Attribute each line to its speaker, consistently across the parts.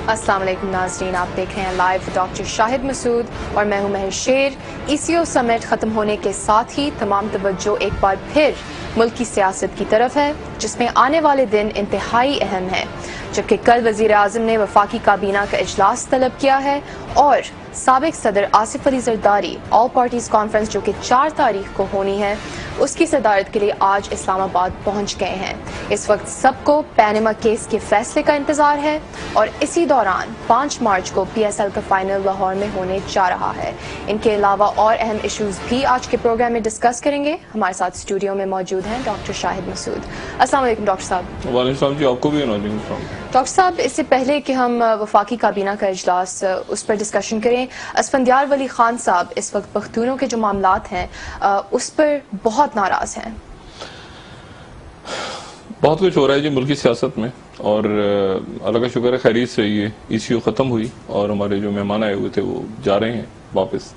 Speaker 1: السلام علیکم ناظرین، آپ دیکھ رہے ہیں لائیو ڈاکٹر شاہد مسعود اور میں ہوں مہر شیر۔ ECO سمٹ ختم ہونے کے ساتھ ہی تمام توجہ ایک بار پھر ملک کی سیاست کی طرف ہے، جس میں آنے والے دن انتہائی اہم ہیں، جبکہ کل وزیر اعظم نے وفاقی کابینہ کا اجلاس طلب کیا ہے اور سابق صدر Asif Ali Zardari all parties conference جو کہ 4 تاریخ کو ہونی ہے، اس کی صدارت کے لیے آج اسلام آباد پہنچ گئے ہیں۔ اس وقت سب کو پینما کیس کے فیصلے کا انتظار ہے اور اسی دوران 5 مارچ کو PSL کا فائنل لاہور میں ہونے جا رہا ہے۔ ان کے علاوہ اور اہم ایشوز بھی آج کے پروگرام میں ڈسکس کریں گے۔ ہمارے ساتھ اسٹوڈیو میں موجود ہیں ڈاکٹر شاہد مسعود۔ السلام علیکم ڈاکٹر صاحب۔
Speaker 2: وعلیکم السلام جی، آپ کو بھی وعلیکم السلام۔
Speaker 1: ڈاکٹر صاحب، اس سے پہلے کہ ہم وفاقی کابینہ کا اجلاس اس پر ڈسکشن کریں، اسفندیار ولی خان صاحب اس وقت پختونوں کے جو معاملات ہیں اس پر بہت ناراض ہیں۔
Speaker 2: بہت کچھ ہو رہا ہے جی ملکی سیاست میں، اور اللہ کا شکر ہے خیریت سے یہ ECO ختم ہوئی اور ہمارے جو مہمان آئے ہوئے تھے وہ جا رہے ہیں واپس۔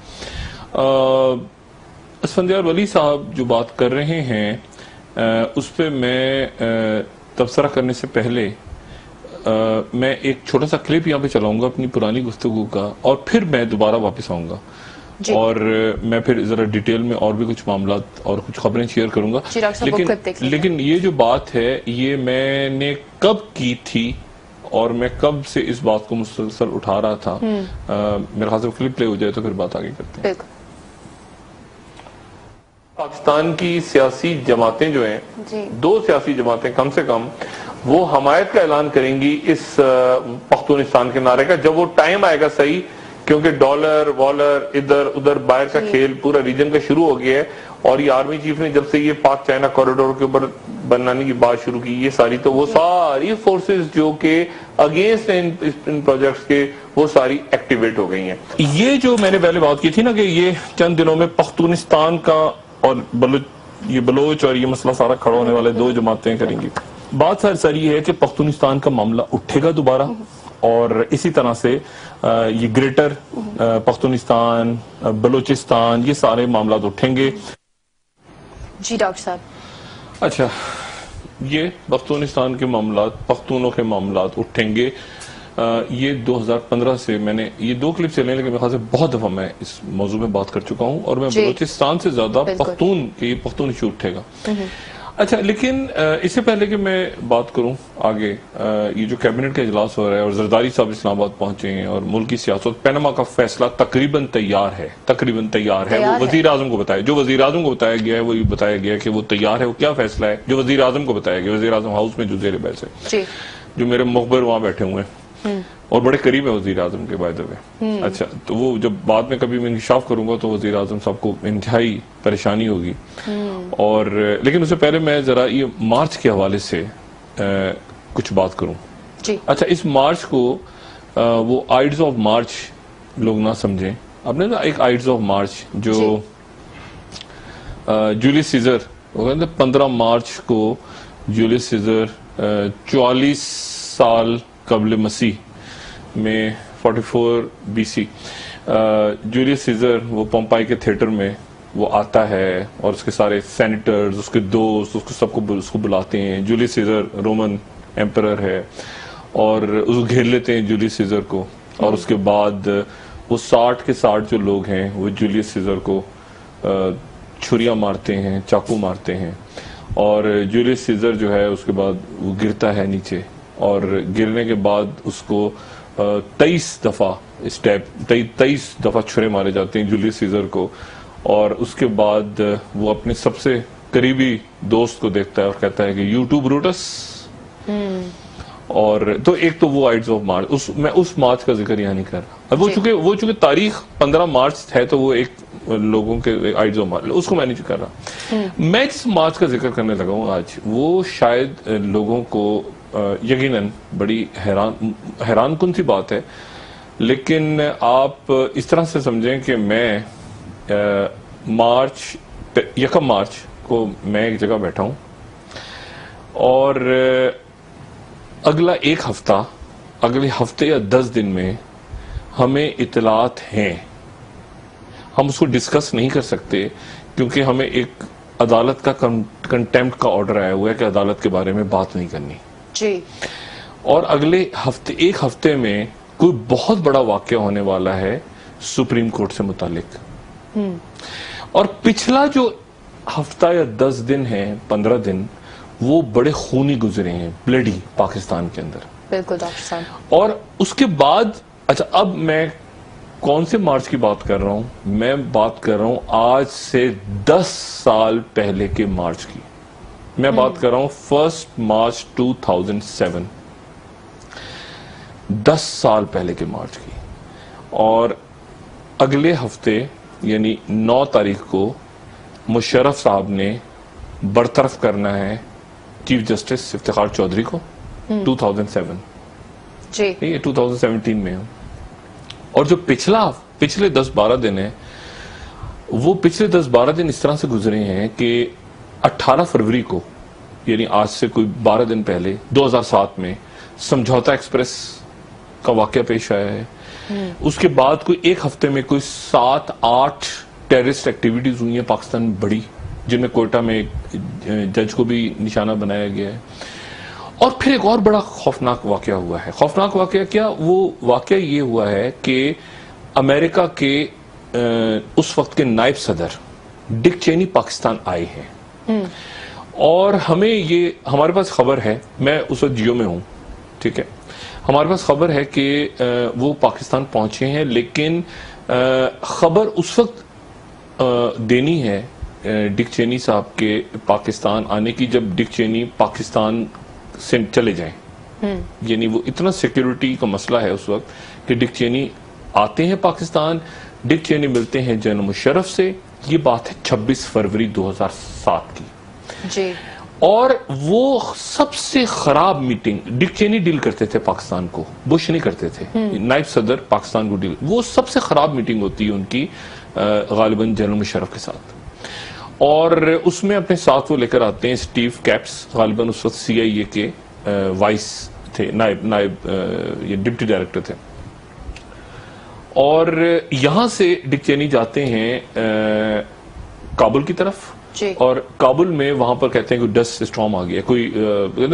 Speaker 2: اسفندیار ولی صاحب جو بات کر رہے ہیں اس پہ میں تبصرہ کرنے سے پہلے میں ایک چھوٹا سا کلپ یہاں پہ چلاؤں گا اپنی پرانی گفتگو کا، اور پھر میں دوبارہ واپس آؤں گا جی، اور میں پھر ذرا ڈیٹیل میں اور بھی کچھ معاملات اور کچھ خبریں شیئر کروں گا جی۔ لیکن یہ جو بات ہے یہ میں نے کب کی تھی اور میں کب سے اس بات کو مسلسل اٹھا رہا تھا، میرے خیال سے کلپ پلے ہو جائے تو پھر بات آگے کرتے ہیں۔ پاکستان کی سیاسی جماعتیں جو ہیں، 2 سیاسی جماعتیں کم سے کم، وہ حمایت کا اعلان کریں گی اس پختونستان کے نعرے کا جب وہ ٹائم آئے گا صحیح، کیونکہ ڈالر والر ادھر ادھر باہر کا کھیل پورا ریجن کا شروع ہو گیا ہے، اور یہ آرمی چیف نے جب سے یہ پاک چائنا کوریڈور کے اوپر بنانے کی بات شروع کی، یہ ساری تو وہ ساری فورسز جو کہ اگینسٹ ان پروجیکٹس کے وہ ساری ایکٹیویٹ ہو گئی ہیں۔ یہ جو میں نے پہلے بات کی تھی نا کہ یہ چند دنوں میں پختونستان کا اور بلوچ اور یہ مسئلہ سارا کھڑا ہونے والے 2 جماعتیں کریں گی، بات ساری یہ ہے کہ پختونستان کا معاملہ اٹھے گا دوبارہ، اور اسی طرح سے یہ گریٹر پختونستان، بلوچستان، یہ سارے معاملات اٹھیں گے
Speaker 1: جی ڈاکٹر صاحب۔
Speaker 2: اچھا، یہ پختونستان کے معاملات، پختونوں کے معاملات اٹھیں گے۔ یہ 2015 سے میں نے یہ 2 کلپ چلے، لیکن میرے خیال سے بہت دفعہ میں اس موضوع میں بات کر چکا ہوں، اور میں بلوچستان سے زیادہ پختون کہ یہ پختون ایشو اٹھے گا۔ اچھا، لیکن اس سے پہلے کہ میں بات کروں آگے، یہ جو کیبنٹ کا اجلاس ہو رہا ہے اور زرداری صاحب اسلام آباد پہنچے ہیں، اور ملک کی سیاست، پینما کا فیصلہ تقریباً تیار ہے، وہ وزیر اعظم کو بتایا، جو وزیر اعظم کو بتایا گیا ہے وہ بتایا گیا ہے کہ وہ تیار ہے۔ وہ کیا فیصلہ ہے جو وزیر اعظم کو بتایا گیا، وزیر اعظم ہاؤس میں جو زیر بحث ہے، جو میرے مخبر وہاں بیٹھے ہوئے ہیں اور بڑے قریب ہے وزیر اعظم کے بائی دا وے۔ اچھا، تو وہ جب بعد میں کبھی میں انکشاف کروں گا تو وزیر اعظم صاحب کو انتہائی پریشانی ہوگی، اور لیکن اس سے پہلے میں ذرا یہ مارچ کے حوالے سے کچھ بات کروں۔ اچھا، اس مارچ کو وہ آئیڈز آف مارچ لوگ نہ سمجھیں۔ اب نے ایک آئیڈز آف مارچ جو جولیس سیزر 15 مارچ کو جولیس سیزر 44 سال قبل مسیح میں 44 BC جولیس سیزر وہ پومپائی کے تھیٹر میں وہ آتا ہے، اور اس کے سارے سینیٹرز، اس کے دوست، سب کو اس کو بلاتے ہیں۔ جولیس سیزر رومن ایمپرر ہے، اور اس کو گھیر لیتے ہیں جولیس سیزر کو، اور اس کے بعد وہ 60 کے 60 جو لوگ ہیں وہ جولیس سیزر کو چھریاں مارتے ہیں، چاقو مارتے ہیں، اور جولیس سیزر جو ہے اس کے بعد وہ گرتا ہے نیچے، اور گرنے کے بعد اس کو 23 دفعہ چھرے مارے جاتے ہیں جولیس سیزر کو، اور اس کے بعد وہ اپنے سب سے قریبی دوست کو دیکھتا ہے اور کہتا ہے کہ یو ٹو بروٹس۔ اور تو ایک تو وہ آئیڈز آف مارچ، میں اس مارچ کا ذکر یہاں نہیں کر رہا، اب وہ چونکہ تاریخ 15 مارچ ہے تو وہ ایک لوگوں کے آئیڈز آف مارچ، اس کو میں نہیں کر رہا۔ میں جس مارچ کا ذکر کرنے لگا ہوں آج، وہ شاید لوگوں کو یقیناً بڑی حیران کن سی بات ہے، لیکن آپ اس طرح سے سمجھیں کہ میں مارچ 1 مارچ کو میں ایک جگہ بیٹھا ہوں، اور اگلا ایک ہفتہ، اگلے ہفتے یا 10 دن میں ہمیں اطلاعات ہیں، ہم اس کو ڈسکس نہیں کر سکتے کیونکہ ہمیں ایک عدالت کا کنٹیمپٹ کا آرڈر آیا ہوا ہے کہ عدالت کے بارے میں بات نہیں کرنی جی، اور اگلے ایک ہفتے میں کوئی بہت بڑا واقعہ ہونے والا ہے سپریم کورٹ سے متعلق. اور پچھلا جو ہفتہ یا 10 دن ہے 15 دن وہ بڑے خونی گزرے ہیں, بلڈی پاکستان کے اندر.
Speaker 1: بالکل ڈاکٹر صاحب.
Speaker 2: اور اس کے بعد اچھا اب میں کون سے مارچ کی بات کر رہا ہوں؟ میں بات کر رہا ہوں آج سے 10 سال پہلے کے مارچ کی. میں بات کر رہا ہوں 1 مارچ 2007. 10 سال پہلے کے مارچ کی. اور اگلے ہفتے یعنی 9 تاریخ کو مشرف صاحب نے برطرف کرنا ہے چیف جسٹس افتخار چودھری کو. 2007
Speaker 1: جی
Speaker 2: یہ 2017 میں. اور جو پچھلے 10-12 دن ہیں وہ پچھلے 10-12 دن اس طرح سے گزرے ہیں کہ 18 فروری کو یعنی آج سے کوئی 12 دن پہلے 2007 میں سمجھوتا ایکسپریس کا واقعہ پیش آیا ہے. اس کے بعد کوئی ایک ہفتے میں کوئی 7-8 ٹیررسٹ ایکٹیویٹیز ہوئی ہیں پاکستان میں بڑی, جن میں کوئٹہ میں جج کو بھی نشانہ بنایا گیا ہے. اور پھر ایک اور بڑا خوفناک واقعہ ہوا ہے. خوفناک واقعہ کیا؟ وہ واقعہ یہ ہوا ہے کہ امریکہ کے اس وقت کے نائب صدر ڈک چینی پاکستان آئے ہیں. اور ہمارے پاس خبر ہے, میں اس وقت جیو میں ہوں, ٹھیک ہے, ہمارے پاس خبر ہے کہ وہ پاکستان پہنچے ہیں, لیکن خبر اس وقت دینی ہے ڈک چینی صاحب کے پاکستان آنے کی جب ڈک چینی پاکستان سے چلے جائیں. یعنی وہ اتنا سیکیورٹی کا مسئلہ ہے اس وقت کہ ڈک چینی آتے ہیں پاکستان, ڈک چینی ملتے ہیں جنرل مشرف سے. یہ بات ہے 26 فروری 2007 کی.
Speaker 1: جی.
Speaker 2: اور وہ سب سے خراب میٹنگ ڈک چینی ڈیل کرتے تھے پاکستان کو, بش نہیں کرتے تھے, نائب صدر پاکستان کو ڈیل. وہ سب سے خراب میٹنگ ہوتی ہے ان کی غالباً جنرل مشرف کے ساتھ. اور اس میں اپنے ساتھ وہ لے کر آتے ہیں اسٹیو کیپس, غالباً اس وقت CIA کے وائس تھے, نائب یہ ڈپٹی ڈائریکٹر تھے. اور یہاں سے ڈک چینی جاتے ہیں کابل کی طرف. اور کابل میں وہاں پر کہتے ہیں کہ ڈسٹ اسٹارم آ گیا, کوئی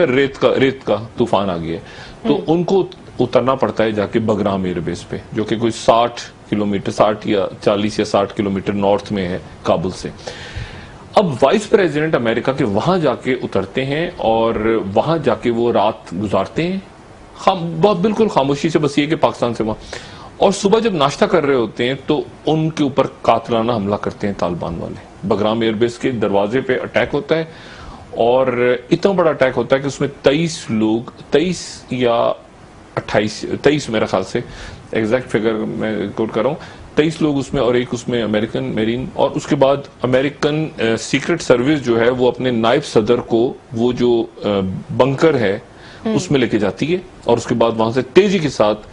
Speaker 2: ریت کا طوفان آ گیا, تو ان کو اترنا پڑتا ہے جا کے بگرام ایئر بیس پہ, جو کہ کوئی 60 کلومیٹر 40 یا 60 کلومیٹر نارتھ میں ہے کابل سے. اب وائس پریزیڈنٹ امریکہ کے وہاں جا کے اترتے ہیں اور وہاں جا کے وہ رات گزارتے ہیں بالکل خاموشی سے, بس یہ کہ پاکستان سے وہاں. اور صبح جب ناشتہ کر رہے ہوتے ہیں تو ان کے اوپر قاتلانہ حملہ کرتے ہیں طالبان والے. بگرام ایئر بیس کے دروازے پہ اٹیک ہوتا ہے, اور اتنا بڑا اٹیک ہوتا ہے کہ اس میں 23 لوگ 23 یا 23 میرا خیال سے ایگزیکٹ فگر میں کوٹ کر رہا ہوں, 23 لوگ اس میں, اور ایک اس میں امریکن میرین. اور اس کے بعد امریکن سیکرٹ سروس جو ہے وہ اپنے نائب صدر کو وہ جو بنکر ہے اس میں لے کے جاتی ہے, اور اس کے بعد وہاں سے تیزی کے ساتھ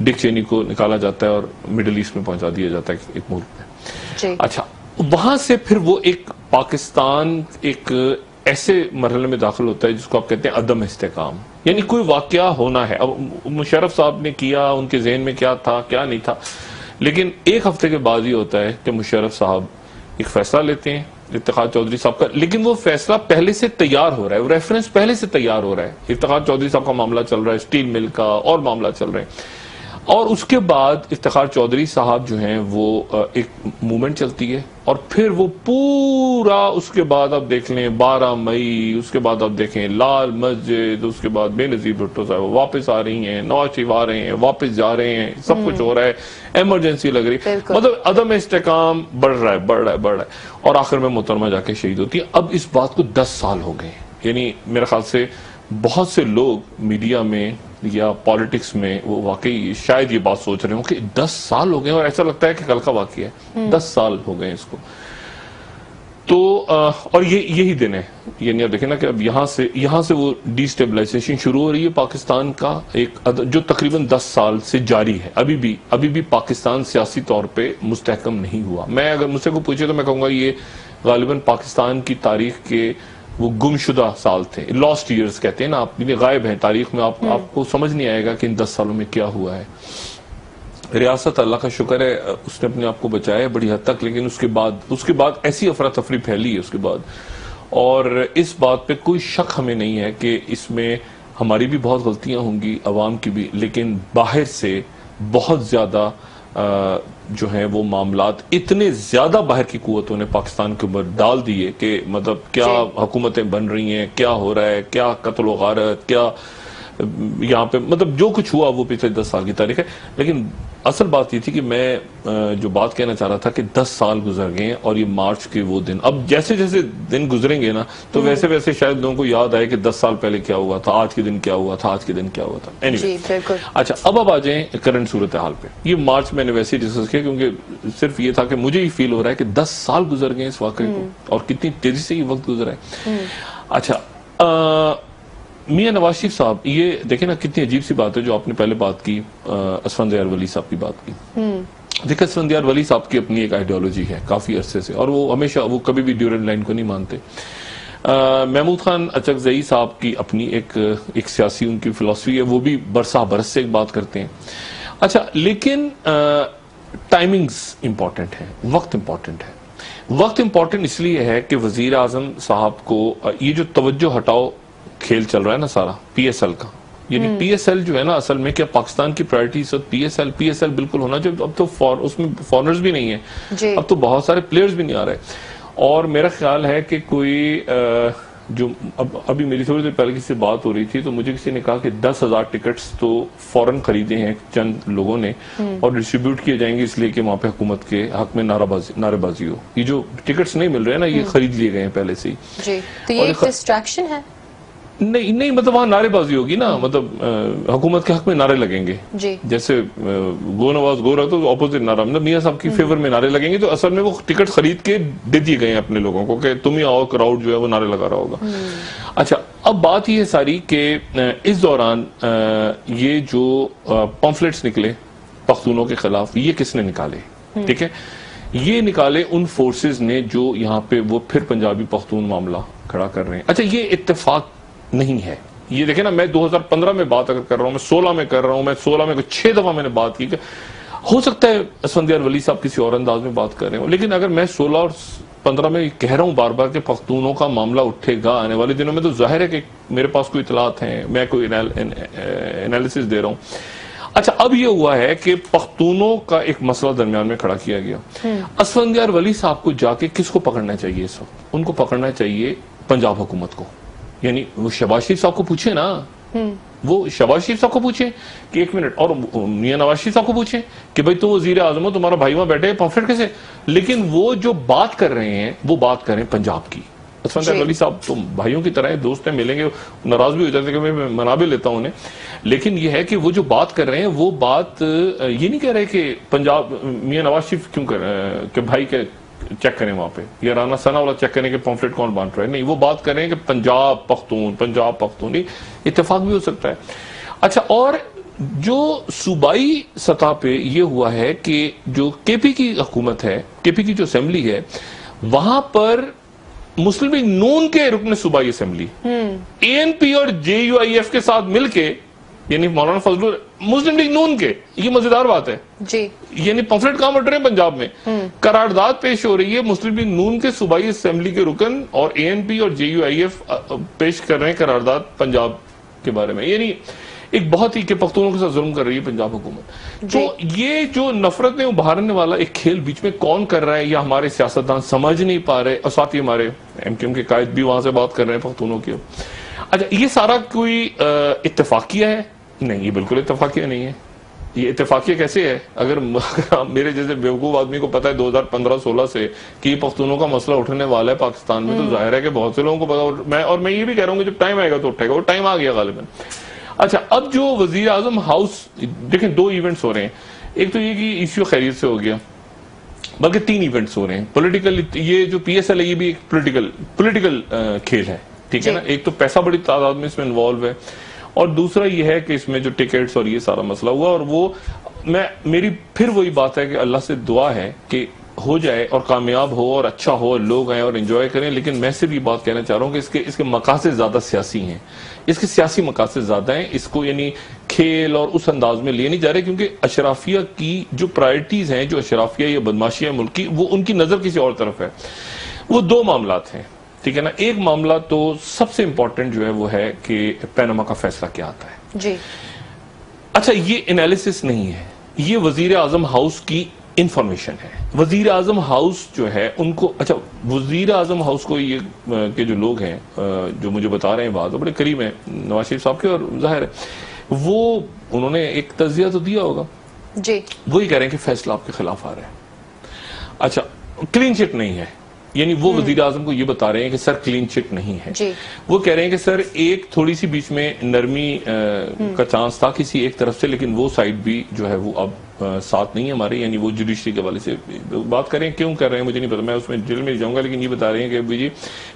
Speaker 2: ڈک چینی کو نکالا جاتا ہے اور مڈل ایسٹ میں پہنچا دیا جاتا ہے ایک ملک میں. اچھا, وہاں سے پھر وہ ایک پاکستان ایک ایسے مرحلے میں داخل ہوتا ہے جس کو آپ کہتے ہیں عدم استحکام. یعنی کوئی واقعہ ہونا ہے, اب مشرف صاحب نے کیا, ان کے ذہن میں کیا تھا کیا نہیں تھا, لیکن ایک ہفتے کے بعد یہ ہوتا ہے کہ مشرف صاحب ایک فیصلہ لیتے ہیں افتخار چودھری صاحب کا, لیکن وہ فیصلہ پہلے سے تیار ہو رہا ہے, وہ ریفرنس پہلے سے تیار ہو رہا ہے. افتخار چودھری صاحب کا معاملہ چل رہا ہے, اسٹیل مل کا اور معاملہ چل رہے ہیں. اور اس کے بعد افتخار چودھری صاحب جو ہیں وہ ایک موومنٹ چلتی ہے, اور پھر وہ پورا اس کے بعد آپ دیکھ لیں 12 مئی, اس کے بعد آپ دیکھیں لال مسجد, اس کے بعد بے نظیر بھٹو صاحب واپس آ رہی ہیں, نواز شریف آ رہے ہیں, واپس جا رہے ہیں, سب کچھ ہو رہا ہے, ایمرجنسی لگ رہی, مطلب عدم استحکام بڑھ رہا ہے, اور آخر میں محترمہ جا کے شہید ہوتی ہے. اب اس بات کو 10 سال ہو گئے. یعنی میرے خیال سے بہت سے لوگ میڈیا میں یا پالیٹکس میں وہ واقعی شاید یہ بات سوچ رہے ہوں کہ 10 سال ہو گئے, اور ایسا لگتا ہے کہ کل کا واقعہ ہے. 10 سال ہو گئے اس کو. تو اور یہی دن ہے, یعنی آپ دیکھیں نا کہ اب یہاں سے وہ ڈی اسٹیبلائزیشن شروع ہو رہی ہے پاکستان کا, ایک جو تقریباً 10 سال سے جاری ہے. ابھی بھی پاکستان سیاسی طور پہ مستحکم نہیں ہوا. میں اگر مجھ سے کو پوچھے تو میں کہوں گا یہ غالباً پاکستان کی تاریخ کے وہ گم شدہ سال تھے, لاسٹ ایئرز کہتے ہیں نا, آپ غائب ہیں تاریخ میں, آپ کو سمجھ نہیں آئے گا کہ ان 10 سالوں میں کیا ہوا ہے. ریاست اللہ کا شکر ہے اس نے اپنے آپ کو بچایا ہے بڑی حد تک, لیکن اس کے بعد ایسی افراتفری پھیلی ہے اس کے بعد, اور اس بات پہ کوئی شک ہمیں نہیں ہے کہ اس میں ہماری بھی بہت غلطیاں ہوں گی، عوام کی بھی، لیکن باہر سے بہت زیادہ جو ہیں وہ معاملات اتنے زیادہ باہر کی قوتوں نے پاکستان کے اوپر ڈال دیے کہ مطلب کیا حکومتیں بن رہی ہیں، کیا ہو رہا ہے، کیا قتل و غارت، کیا یہاں پہ مطلب جو کچھ ہوا وہ پچھلے 10 سال کی تاریخ ہے. لیکن اصل بات یہ تھی کہ میں جو بات کہنا چاہ رہا تھا کہ 10 سال گزر گئے ہیں اور یہ مارچ کے وہ دن، اب جیسے جیسے دن گزریں گے نا تو ویسے ویسے شاید لوگوں کو یاد آئے کہ 10 سال پہلے کیا ہوا تھا، آج کے دن کیا ہوا تھا، آج کے دن کیا ہوا تھا. اچھا اب آ جائیں کرنٹ صورتحال پہ. یہ مارچ میں نے ویسے ہی ڈسکس کیا کیونکہ صرف یہ تھا کہ مجھے یہ فیل ہو رہا ہے کہ 10 سال گزر گئے اس واقعے کو اور کتنی تیزی سے یہ وقت گزرا ہے. اچھا میاں نواز شریف صاحب، یہ دیکھیں نا کتنی عجیب سی بات ہے جو آپ نے پہلے بات کی، اسفندیار ولی صاحب کی بات کی. دیکھیں اسفندیار ولی صاحب کی اپنی ایک آئیڈیالوجی ہے کافی عرصے سے، اور وہ ہمیشہ وہ کبھی بھی ڈیورنڈ لائن کو نہیں مانتے. محمود خان اچکزئی صاحب کی اپنی ایک سیاسی ان کی فلسفی ہے، وہ بھی برسا برس سے ایک بات کرتے ہیں. اچھا لیکن ٹائمنگز امپورٹنٹ ہیں، وقت امپورٹنٹ ہے. وقت امپورٹنٹ اس لیے ہے کہ وزیر اعظم صاحب کو یہ جو توجہ ہٹاؤ کھیل چل رہا ہے نا سارا پی ایس ایل کا، یعنی پی ایس ایل جو ہے نا اصل میں کیا پاکستان کی پرائرٹی اس وقت پی ایس ایل بالکل ہونا چاہیے. اب تو اس میں فارنرز بھی نہیں ہیں، اب تو بہت سارے پلیئرز بھی نہیں آ رہے. اور میرا خیال ہے کہ کوئی جو ابھی میری تھوڑی دیر پہلے کسی سے بات ہو رہی تھی تو مجھے کسی نے کہا کہ 10,000 ٹکٹس تو فوراً خریدے ہیں چند لوگوں نے اور ڈسٹریبیوٹ کیے جائیں گے اس لیے کہ وہاں پہ حکومت کے حق میں نعرہ بازی ہو. یہ جو ٹکٹس نہیں مل رہے ہیں نا یہ خرید لیے گئے ہیں پہلے سے ہی.
Speaker 1: تو یہ ڈسٹریکشن ہے؟
Speaker 2: نہیں مطلب وہاں نعرے بازی ہوگی نا، مطلب حکومت کے حق میں نعرے لگیں گے. جیسے گو نواز گو رہا تو اپوزٹ نعرہ، مطلب میاں صاحب کی فیور میں نعرے لگیں گے تو اصل میں وہ ٹکٹ خرید کے دے دیے گئے ہیں اپنے لوگوں کو کہ تم ہی آؤ، کراؤڈ جو ہے وہ نعرے لگا رہا ہوگا. اچھا اب بات یہ ہے ساری کہ اس دوران یہ جو پمفلیٹس نکلے پختونوں کے خلاف، یہ کس نے نکالے؟ ٹھیک ہے، یہ نکالے ان فورسز نے جو یہاں پہ وہ پھر پنجابی پختون معاملہ کھڑا کر رہے ہیں. اچھا یہ اتفاق نہیں ہے، یہ دیکھیں نا میں 2015 میں بات اگر کر رہا ہوں، میں 16 میں کر رہا ہوں، میں 16 میں 6 دفعہ میں نے بات کی کہ ہو سکتا ہے اسفندیار ولی صاحب کسی اور انداز میں بات کر رہے ہوں، لیکن اگر میں 16 اور 15 میں کہہ رہا ہوں بار بار کہ پختونوں کا معاملہ اٹھے گا آنے والے دنوں میں، تو ظاہر ہے کہ میرے پاس کوئی اطلاعات ہیں، میں کوئی انالیسس دے رہا ہوں. اچھا اب یہ ہوا ہے کہ پختونوں کا ایک مسئلہ درمیان میں کھڑا کیا گیا. اسفندیار ولی صاحب کو جا کے کس کو پکڑنا چاہیے اس وقت؟ ان کو پکڑنا چاہیے پنجاب حکومت کو. یعنی وہ شہباز شریف صاحب کو پوچھیں نا، وہ شہباز شریف صاحب کو پوچھیں کہ ایک منٹ، اور میاں نواز شریف صاحب کو پوچھیں کہ بھئی تو وزیر اعظم ہو، تمہارا بھائی وہاں بیٹھے پمفلٹ کیسے؟ لیکن وہ جو بات کر رہے ہیں وہ بات کر رہے ہیں پنجاب کی. اسفندیار ولی صاحب تو بھائیوں کی طرح دوست ہیں، ملیں گے ناراض بھی ہو جاتے کہ میں منا بھی لیتا ہوں انہیں، لیکن یہ ہے کہ وہ جو بات کر رہے ہیں وہ بات یہ نہیں کہہ رہے کہ پنجاب میاں نواز شریف کیوں کر رہے ہیں کہ بھائی کے چیک کریں وہاں پہ، یا رانا ثنا والا چیک کریں کہ پمفلٹ کون بانٹ رہا ہے. نہیں، وہ بات کر رہے ہیں کہ پنجاب پختون اتفاق بھی ہو سکتا ہے. اچھا اور جو صوبائی سطح پہ یہ ہوا ہے کہ جو کے پی کی حکومت ہے، کے پی کی جو اسمبلی ہے، وہاں پر مسلم لیگ نون کے رکن صوبائی اسمبلی اے این پی اور جے یو آئی ایف کے ساتھ مل کے، یعنی مولانا فضل مسلم لیگ نون کے، یہ مزیدار بات ہے جی، یعنی پمفلٹ کہاں بٹ رہے ہیں پنجاب میں، قرارداد پیش ہو رہی ہے مسلم لیگ نون کے صوبائی اسمبلی کے رکن اور اے این پی اور جے یو آئی ایف پیش کر رہے ہیں قرارداد پنجاب کے بارے میں. یعنی ایک بہت ہی کہ پختونوں کے ساتھ ظلم کر رہی ہے پنجاب حکومت. تو یہ جو نفرتیں ابھارنے والا ایک کھیل بیچ میں کون کر رہا ہے، یا ہمارے سیاستدان سمجھ نہیں پا رہے، اور ساتھ ہی ہمارے ایم کیو ایم کے قائد بھی وہاں سے بات کر رہے ہیں پختونوں کی. اچھا یہ سارا کوئی اتفاقیہ ہے؟ نہیں، یہ بالکل اتفاقیہ نہیں ہے. یہ اتفاقیہ کیسے ہے؟ اگر میرے جیسے بیوقوف آدمی کو پتا ہے 2015-16 سے کہ یہ پختونوں کا مسئلہ اٹھنے والا ہے پاکستان میں، تو ظاہر ہے کہ بہت سے لوگوں کو پتا، اور میں یہ بھی کہہ رہا ہوں کہ جب ٹائم آئے گا تو اٹھے گا، اور ٹائم آ گیا غالباً. اچھا اب جو وزیر اعظم ہاؤس، دیکھیں 2 ایونٹس ہو رہے ہیں. ایک تو یہ کہ ایشو خیریت سے ہو گیا، بلکہ 3 ایونٹس ہو رہے ہیں پولیٹیکل. یہ جو پی ایس ایل ہے یہ بھی ایک پولیٹیکل کھیل ہے، ٹھیک ہے نا. ایک تو پیسہ بڑی تعداد میں اس میں انوالو ہے، اور دوسرا یہ ہے کہ اس میں جو ٹکٹس اور یہ سارا مسئلہ ہوا، اور وہ میری پھر وہی بات ہے کہ اللہ سے دعا ہے کہ ہو جائے اور کامیاب ہو اور اچھا ہو، لوگ آئیں اور انجوائے کریں. لیکن میں صرف یہ بات کہنا چاہ رہا ہوں کہ اس کے مقاصد زیادہ سیاسی ہیں، اس کے سیاسی مقاصد زیادہ ہیں. اس کو یعنی کھیل اور اس انداز میں لیے نہیں جا رہے، کیونکہ اشرافیہ کی جو پرائرٹیز ہیں، جو اشرافیہ یا بدماشی ہے ملک کی، وہ ان کی نظر کسی اور طرف ہے. وہ 2 معاملات ہیں. ٹھیک ہے نا. ایک معاملہ تو سب سے امپورٹنٹ جو ہے وہ ہے کہ پیناما کا فیصلہ کیا آتا ہے.
Speaker 1: جی
Speaker 2: اچھا یہ انالیسس نہیں ہے, یہ وزیر اعظم ہاؤس کی انفارمیشن ہے. وزیر اعظم ہاؤس جو ہے ان کو, اچھا وزیر اعظم ہاؤس کو یہ کہ جو لوگ ہیں جو مجھے بتا رہے ہیں بات, بڑے قریب ہیں نواز شریف صاحب کے, اور ظاہر ہے وہ انہوں نے ایک تجزیہ تو دیا ہوگا.
Speaker 1: جی
Speaker 2: وہی کہہ رہے ہیں کہ فیصلہ آپ کے خلاف آ رہا ہے. اچھا کلین چٹ نہیں ہے, یعنی وہ وزیر اعظم کو یہ بتا رہے ہیں کہ سر کلین چٹ نہیں ہے.
Speaker 1: جی
Speaker 2: وہ کہہ رہے ہیں کہ سر ایک تھوڑی سی بیچ میں نرمی کا چانس تھا کسی ایک طرف سے, لیکن وہ سائڈ بھی جو ہے وہ اب ساتھ نہیں ہے ہمارے, یعنی وہ جوڈیشری کے حوالے سے بات کریں. کیوں کر رہے ہیں مجھے نہیں پتا, میں اس میں ڈیٹیل میں نہیں جاؤں گا, لیکن یہ بتا رہے ہیں کہ جی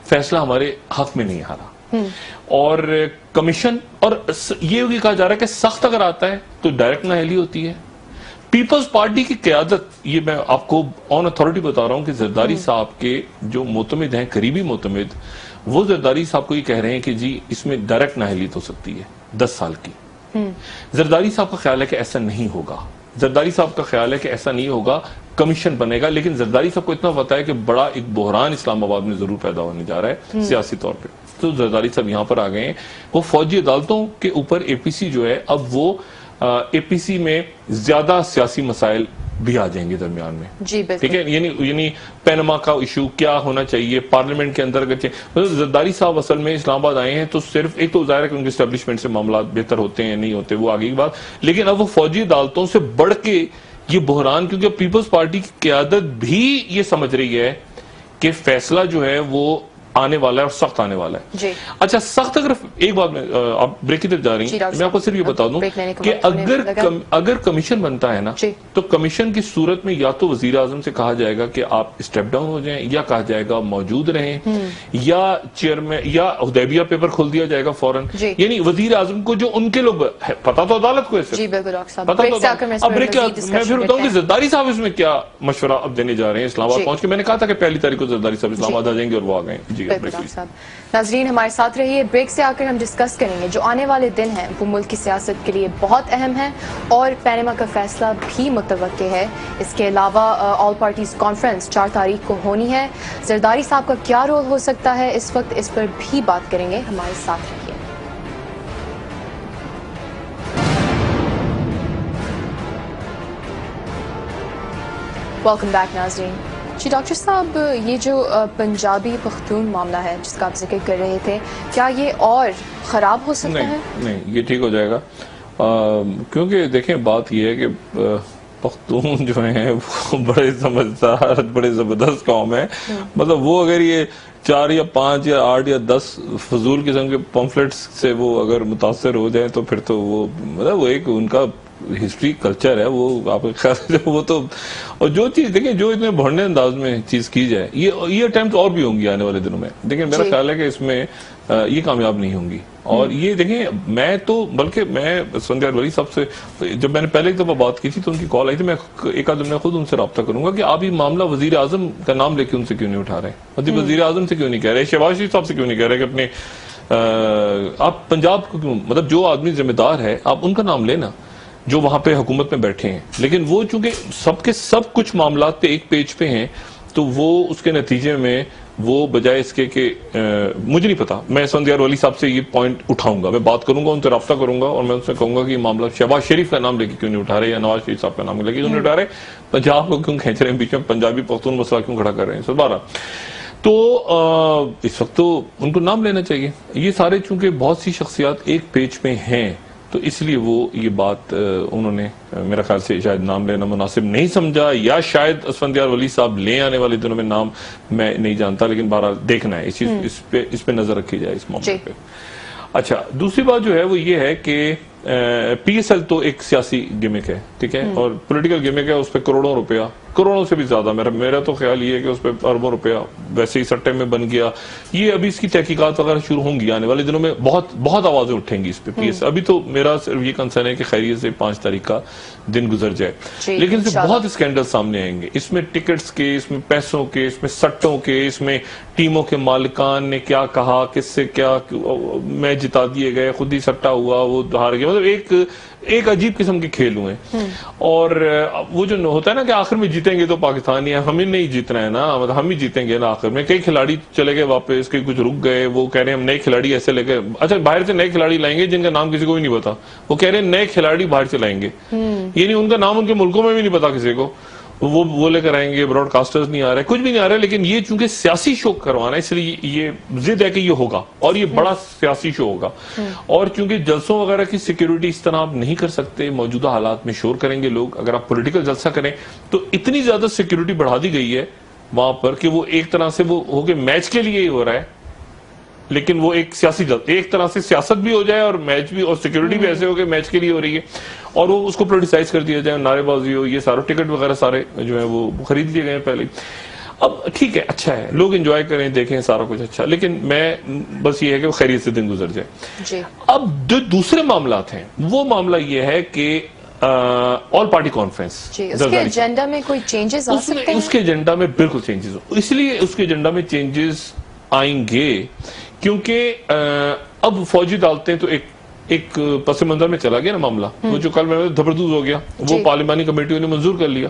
Speaker 2: فیصلہ ہمارے حق میں نہیں آ رہا. اور کمیشن, اور یہ بھی کہا جا رہا ہے کہ سخت اگر آتا ہے تو ڈائریکٹ نااہلی ہوتی ہے. پیپلز پارٹی کی قیادت, یہ میں آپ کو آن اتھارٹی بتا رہا ہوں کہ زرداری صاحب کے جو معتمد ہیں, قریبی معتمد, وہ زرداری صاحب کو یہ کہہ رہے ہیں کہ جی اس میں ڈائریکٹ نااہلیت ہو سکتی ہے 10 سال کی. زرداری صاحب کا خیال ہے کہ ایسا نہیں ہوگا. زرداری صاحب کا خیال ہے کہ ایسا نہیں ہوگا, کمیشن بنے گا. لیکن زرداری صاحب کو اتنا پتا ہے کہ بڑا ایک بحران اسلام آباد میں ضرور پیدا ہونے جا رہا ہے سیاسی طور پہ. تو زرداری صاحب یہاں پر آ گئے ہیں. وہ فوجی عدالتوں کے اوپر اے پی سی جو ہے, اب وہ اے پی سی میں زیادہ سیاسی مسائل بھی آ جائیں گے درمیان میں.
Speaker 1: جی بالکل,
Speaker 2: ٹھیک ہے, یعنی پینما کا ایشو کیا ہونا چاہیے پارلیمنٹ کے اندر. اگر زرداری صاحب اصل میں اسلام آباد آئے ہیں تو صرف ایک تو ظاہر ہے کہ ان کے اسٹیبلشمنٹ سے معاملات بہتر ہوتے ہیں نہیں ہوتے, وہ آگے کی بات, لیکن اب وہ فوجی عدالتوں سے بڑھ کے یہ بحران, کیونکہ پیپلز پارٹی کی قیادت بھی یہ سمجھ رہی ہے کہ فیصلہ جو ہے وہ آنے والا ہے اور سخت آنے والا ہے.
Speaker 1: جی
Speaker 2: اچھا سخت, اگر ایک بات میں آپ بریک کی طرف جا رہی ہیں, میں آپ کو صرف یہ بتا دوں کہ اگر کمیشن بنتا ہے نا, تو کمیشن کی صورت میں یا تو وزیر اعظم سے کہا جائے گا کہ آپ اسٹیپ ڈاؤن ہو جائیں, یا کہا جائے گا موجود رہیں, یا چیئرمین یا حدیبیہ پیپر کھول دیا جائے گا فوراً. یعنی وزیر اعظم کو جو ان کے لوگ پتا تو عدالت کو ہے,
Speaker 1: جی بالکل
Speaker 2: پتا تو میں پھر بتاؤں کہ زرداری صاحب اس میں کیا مشورہ اب دینے جا رہے ہیں اسلام آباد پہنچ کے. میں نے کہا تھا کہ 1 تاریخ کو زرداری صاحب اسلام آباد آ جائیں گے, اور وہ آ گئے. جی
Speaker 1: ناظرین ہمارے ساتھ رہیے, بریک سے آ کر ہم ڈسکس کریں گے جو آنے والے دن ہیں وہ ملک کی سیاست کے لیے بہت اہم ہیں, اور پینما کا فیصلہ بھی متوقع ہے. اس کے علاوہ آل پارٹیز کانفرنس 4 تاریخ کو ہونی ہے. زرداری صاحب کا کیا رول ہو سکتا ہے اس وقت, اس پر بھی بات کریں گے. ہمارے ساتھ رہیے. ویلکم بیک ناظرین. جی ڈاکٹر صاحب, یہ جو پنجابی پختون معاملہ ہے جس کا آپ ذکر کر رہے تھے, کیا یہ اور خراب ہو سکتا ہے؟
Speaker 2: نہیں, یہ ٹھیک ہو جائے گا, کیونکہ دیکھیں بات یہ ہے کہ پختون جو ہیں وہ بڑے سمجھدار, بڑے زبردست قوم ہے. مطلب وہ اگر یہ 4 یا 5 یا 8 یا 10 فضول قسم کے پمفلٹس سے وہ اگر متاثر ہو جائیں تو پھر تو وہ مطلب وہ ایک ان کا ہسٹری کلچر ہے, وہ آپ کے خیال سے وہ تو, اور جو چیز دیکھیں جو اتنے بھڑنے انداز میں چیز کی جائے, یہ اٹیمپٹ اور بھی ہوں گی آنے والے دنوں میں, لیکن میرا خیال ہے کہ اس میں یہ کامیاب نہیں ہوں گی. اور یہ دیکھیں میں تو, بلکہ میں اسفندیار ولی صاحب سے جب میں نے پہلے ایک دفعہ بات کی تھی تو ان کی کال آئی تھی, میں ایک آدھ میں خود ان سے رابطہ کروں گا کہ آپ یہ معاملہ وزیر اعظم کا نام لے کے ان سے کیوں نہیں اٹھا رہے ہیں, وزیر اعظم سے کیوں نہیں کہہ رہے, شہباز شریف صاحب سے کیوں نہیں کہہ رہے کہ اپنے آپ پنجاب کو کیوں, مطلب جو آدمی ذمہ دار ہے آپ ان کا نام لینا جو وہاں پہ حکومت میں بیٹھے ہیں. لیکن وہ چونکہ سب کے سب کچھ معاملات پہ ایک پیج پہ ہیں, تو وہ اس کے نتیجے میں وہ بجائے اس کے کہ مجھے نہیں پتا, میں اسفندیار ولی صاحب سے یہ پوائنٹ اٹھاؤں گا, میں بات کروں گا, ان سے رابطہ کروں گا, اور میں ان سے کہوں گا کہ یہ معاملہ شہباز شریف کا نام لے کے کیوں نہیں اٹھا رہے, یا نواز شریف صاحب کا نام لے کے کیوں نہیں اٹھا رہے, پنجاب کو کیوں کھینچ رہے ہیں بیچ میں, پنجابی پختون مسئلہ کیوں کھڑا کر رہے ہیں. سبارہ تو اس وقت تو ان کو نام لینا چاہیے. یہ سارے چونکہ بہت سی شخصیات ایک پیج پہ ہیں, تو اس لیے وہ یہ بات انہوں نے میرا خیال سے شاید نام لینا مناسب نہیں سمجھا, یا شاید اسفندیار ولی صاحب لیں آنے والے دنوں میں نام, میں نہیں جانتا, لیکن بہرحال دیکھنا ہے اس پہ نظر رکھی جائے اس معاملے پہ. اچھا دوسری بات جو ہے وہ یہ ہے کہ پی ایس ایل تو ایک سیاسی گیمک ہے, ٹھیک ہے, اور پولیٹیکل گیمک ہے, اس پہ کروڑوں روپیہ, کروڑوں سے بھی زیادہ, میرا تو خیال یہ ہے کہ اس پہ اربوں روپیہ ویسے ہی سٹے میں بن گیا. یہ ابھی اس کی تحقیقات وغیرہ شروع ہوں گی آنے والے دنوں میں, بہت آوازیں اٹھیں گی اس پہ پی ایس. ابھی تو میرا صرف یہ کنسرن ہے کہ خیریت سے 5 تاریخ کا دن گزر جائے, لیکن اس میں بہت اسکینڈل سامنے آئیں گے. اس میں ٹکٹس کے, اس میں پیسوں کے, اس میں سٹوں کے, اس میں ٹیموں کے مالکان نے کیا کہا, کس سے کیا میچ جتا دیے گئے, خود ہی سٹا ہوا, وہ ہار گیا. مطلب ایک عجیب قسم کے کھیل ہوئے ہیں. اور وہ جو ہوتا ہے نا کہ آخر میں جیتیں گے تو پاکستان ہے, ہمیں نہیں جیتنا ہے نا, مطلب ہم ہی جیتیں گے نا آخر میں. کئی کھلاڑی چلے گئے واپس, کئی کچھ رک گئے, وہ کہہ رہے ہیں ہم نئے کھلاڑی ایسے لے کے, اچھا باہر سے نئے کھلاڑی لائیں گے جن کا نام کسی کو بھی نہیں پتا, وہ کہہ رہے ہیں نئے کھلاڑی باہر سے لائیں گے, یعنی ان کا نام ان کے ملکوں میں بھی نہیں پتا کسی کو, وہ لے کر آئیں گے, براڈ کاسٹرز نہیں آ رہے, کچھ بھی نہیں آ رہا ہے. لیکن یہ چونکہ سیاسی شو کروانا ہے, اس لیے یہ ضد ہے کہ یہ ہوگا, اور یہ بڑا سیاسی شو ہوگا. اور چونکہ جلسوں وغیرہ کی سیکیورٹی اس طرح آپ نہیں کر سکتے, موجودہ حالات میں شور کریں گے لوگ. اگر آپ پولیٹیکل جلسہ کریں تو اتنی زیادہ سیکیورٹی بڑھا دی گئی ہے وہاں پر کہ وہ ایک طرح سے وہ ہو کہ میچ کے لیے ہی ہو رہا ہے, لیکن وہ ایک سیاسی ایک طرح سے سیاست بھی ہو جائے اور میچ بھی, اور سیکیورٹی بھی ایسے ہو کہ میچ کے لیے ہو رہی ہے, اور وہ اس کو پولیٹیسائز کر دیا جائے, نعرے بازی ہو, یہ سارے ٹکٹ وغیرہ سارے جو ہے وہ خرید لیے گئے پہلے. اب ٹھیک ہے, اچھا ہے, لوگ انجوائے کریں, دیکھیں, سارا کچھ اچھا, لیکن میں بس یہ ہے کہ خیریت سے دن گزر جائے. اب جو دوسرے معاملات ہیں وہ معاملہ یہ ہے کہ آل پارٹی کانفرنس,
Speaker 1: اس کے ایجنڈا میں کوئی چینجز آ سکتے ہیں؟
Speaker 2: اس کے ایجنڈا میں بالکل چینجز, اس لیے اس کے ایجنڈا میں چینجز آئیں گے کیونکہ اب فوجی عدالتیں تو ایک پس منظر میں چلا گیا نا معاملہ, وہ جو کل میں دھبردوز ہو گیا, وہ پارلیمانی کمیٹیوں نے منظور کر لیا.